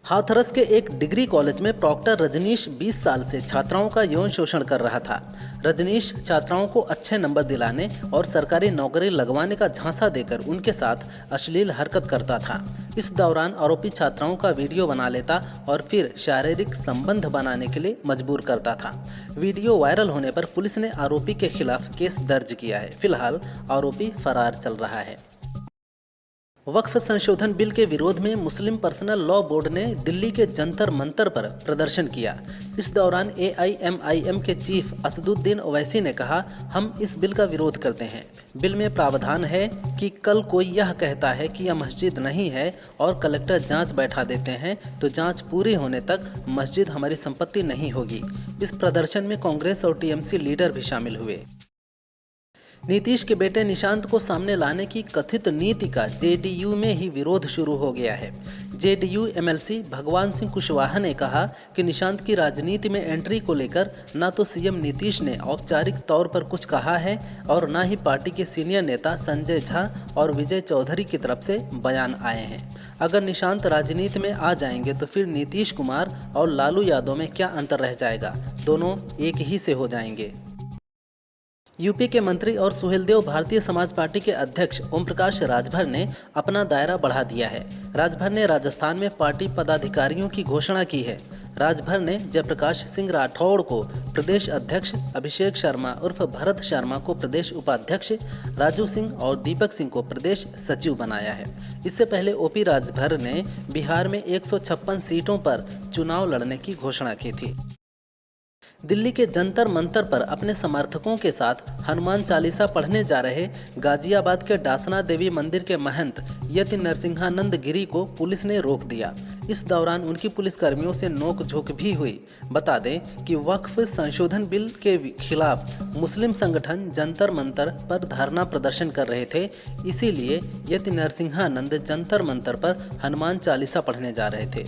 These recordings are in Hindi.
हाथरस के एक डिग्री कॉलेज में प्रॉक्टर रजनीश 20 साल से छात्राओं का यौन शोषण कर रहा था। रजनीश छात्राओं को अच्छे नंबर दिलाने और सरकारी नौकरी लगवाने का झांसा देकर उनके साथ अश्लील हरकत करता था। इस दौरान आरोपी छात्राओं का वीडियो बना लेता और फिर शारीरिक संबंध बनाने के लिए मजबूर करता था। वीडियो वायरल होने पर पुलिस ने आरोपी के खिलाफ केस दर्ज किया है। फिलहाल आरोपी फरार चल रहा है। वक्फ संशोधन बिल के विरोध में मुस्लिम पर्सनल लॉ बोर्ड ने दिल्ली के जंतर मंतर पर प्रदर्शन किया। इस दौरान AIMIM के चीफ असदुद्दीन ओवैसी ने कहा, हम इस बिल का विरोध करते हैं। बिल में प्रावधान है कि कल कोई यह कहता है कि यह मस्जिद नहीं है और कलेक्टर जांच बैठा देते हैं तो जांच पूरी होने तक मस्जिद हमारी संपत्ति नहीं होगी। इस प्रदर्शन में कांग्रेस और TMC लीडर भी शामिल हुए। नीतीश के बेटे निशांत को सामने लाने की कथित नीति का JDU में ही विरोध शुरू हो गया है। JDU MLC भगवान सिंह कुशवाहा ने कहा कि निशांत की राजनीति में एंट्री को लेकर न तो CM नीतीश ने औपचारिक तौर पर कुछ कहा है और न ही पार्टी के सीनियर नेता संजय झा और विजय चौधरी की तरफ से बयान आए हैं। अगर निशांत राजनीति में आ जाएंगे तो फिर नीतीश कुमार और लालू यादव में क्या अंतर रह जाएगा, दोनों एक ही से हो जाएंगे। यूपी के मंत्री और सुहेलदेव भारतीय समाज पार्टी के अध्यक्ष ओम प्रकाश राजभर ने अपना दायरा बढ़ा दिया है। राजभर ने राजस्थान में पार्टी पदाधिकारियों की घोषणा की है। राजभर ने जयप्रकाश सिंह राठौड़ को प्रदेश अध्यक्ष, अभिषेक शर्मा उर्फ भरत शर्मा को प्रदेश उपाध्यक्ष, राजू सिंह और दीपक सिंह को प्रदेश सचिव बनाया है। इससे पहले OP राजभर ने बिहार में 156 सीटों पर चुनाव लड़ने की घोषणा की थी। दिल्ली के जंतर मंतर पर अपने समर्थकों के साथ हनुमान चालीसा पढ़ने जा रहे गाजियाबाद के डासना देवी मंदिर के महंत यति नरसिंहानंद गिरी को पुलिस ने रोक दिया। इस दौरान उनकी पुलिसकर्मियों से नोकझोंक भी हुई। बता दें कि वक्फ संशोधन बिल के खिलाफ मुस्लिम संगठन जंतर मंतर पर धरना प्रदर्शन कर रहे थे, इसीलिए यति नरसिंहानंद जंतर मंतर पर हनुमान चालीसा पढ़ने जा रहे थे।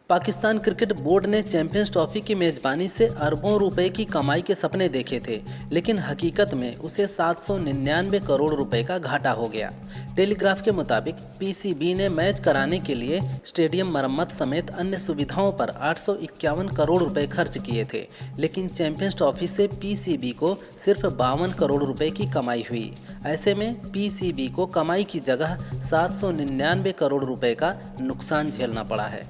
पाकिस्तान क्रिकेट बोर्ड ने चैंपियंस ट्रॉफी की मेजबानी से अरबों रुपए की कमाई के सपने देखे थे, लेकिन हकीकत में उसे 799 करोड़ रुपए का घाटा हो गया। टेलीग्राफ के मुताबिक PCB ने मैच कराने के लिए स्टेडियम मरम्मत समेत अन्य सुविधाओं पर 851 करोड़ रुपए खर्च किए थे, लेकिन चैंपियंस ट्रॉफी से PCB को सिर्फ 52 करोड़ रुपए की कमाई हुई। ऐसे में PCB को कमाई की जगह 799 करोड़ रुपए का नुकसान झेलना पड़ा है।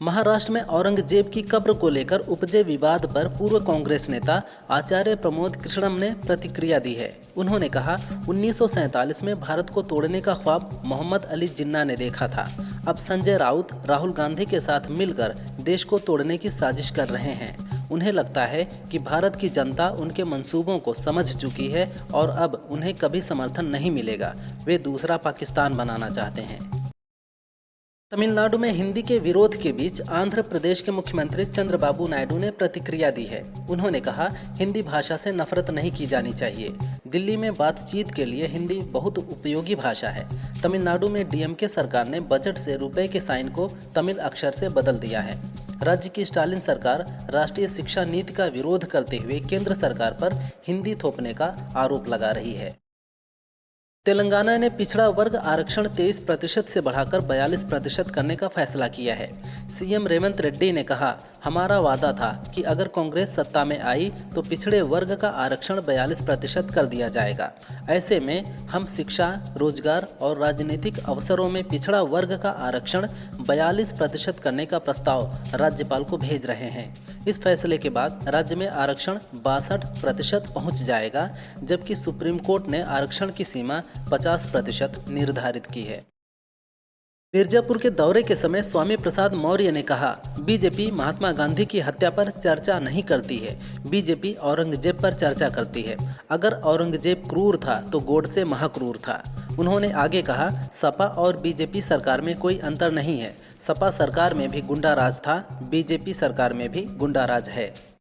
महाराष्ट्र में औरंगजेब की कब्र को लेकर उपजे विवाद पर पूर्व कांग्रेस नेता आचार्य प्रमोद कृष्णम ने प्रतिक्रिया दी है। उन्होंने कहा, 1947 में भारत को तोड़ने का ख्वाब मोहम्मद अली जिन्ना ने देखा था। अब संजय राउत राहुल गांधी के साथ मिलकर देश को तोड़ने की साजिश कर रहे हैं। उन्हें लगता है कि भारत की जनता उनके मंसूबों को समझ चुकी है और अब उन्हें कभी समर्थन नहीं मिलेगा। वे दूसरा पाकिस्तान बनाना चाहते हैं। तमिलनाडु में हिंदी के विरोध के बीच आंध्र प्रदेश के मुख्यमंत्री चंद्रबाबू नायडू ने प्रतिक्रिया दी है। उन्होंने कहा, हिंदी भाषा से नफरत नहीं की जानी चाहिए। दिल्ली में बातचीत के लिए हिंदी बहुत उपयोगी भाषा है। तमिलनाडु में DMK सरकार ने बजट से रुपए के साइन को तमिल अक्षर से बदल दिया है। राज्य की स्टालिन सरकार राष्ट्रीय शिक्षा नीति का विरोध करते हुए केंद्र सरकार पर हिंदी थोपने का आरोप लगा रही है। तेलंगाना ने पिछड़ा वर्ग आरक्षण 23% से बढ़ाकर 42% करने का फैसला किया है। CM रेवंत रेड्डी ने कहा, हमारा वादा था कि अगर कांग्रेस सत्ता में आई तो पिछड़े वर्ग का आरक्षण 42% कर दिया जाएगा। ऐसे में हम शिक्षा, रोजगार और राजनीतिक अवसरों में पिछड़ा वर्ग का आरक्षण 42% करने का प्रस्ताव राज्यपाल को भेज रहे हैं। इस फैसले के बाद राज्य में आरक्षण 62% पहुंच जाएगा, जबकि सुप्रीम कोर्ट ने आरक्षण की सीमा 50% निर्धारित की है। मिर्जापुर के दौरे के समय स्वामी प्रसाद मौर्य ने कहा, बीजेपी महात्मा गांधी की हत्या पर चर्चा नहीं करती है, बीजेपी औरंगजेब पर चर्चा करती है। अगर औरंगजेब क्रूर था तो गोडसे महाक्रूर था। उन्होंने आगे कहा, सपा और बीजेपी सरकार में कोई अंतर नहीं है। सपा सरकार में भी गुंडा राज था, बीजेपी सरकार में भी गुंडा राज है।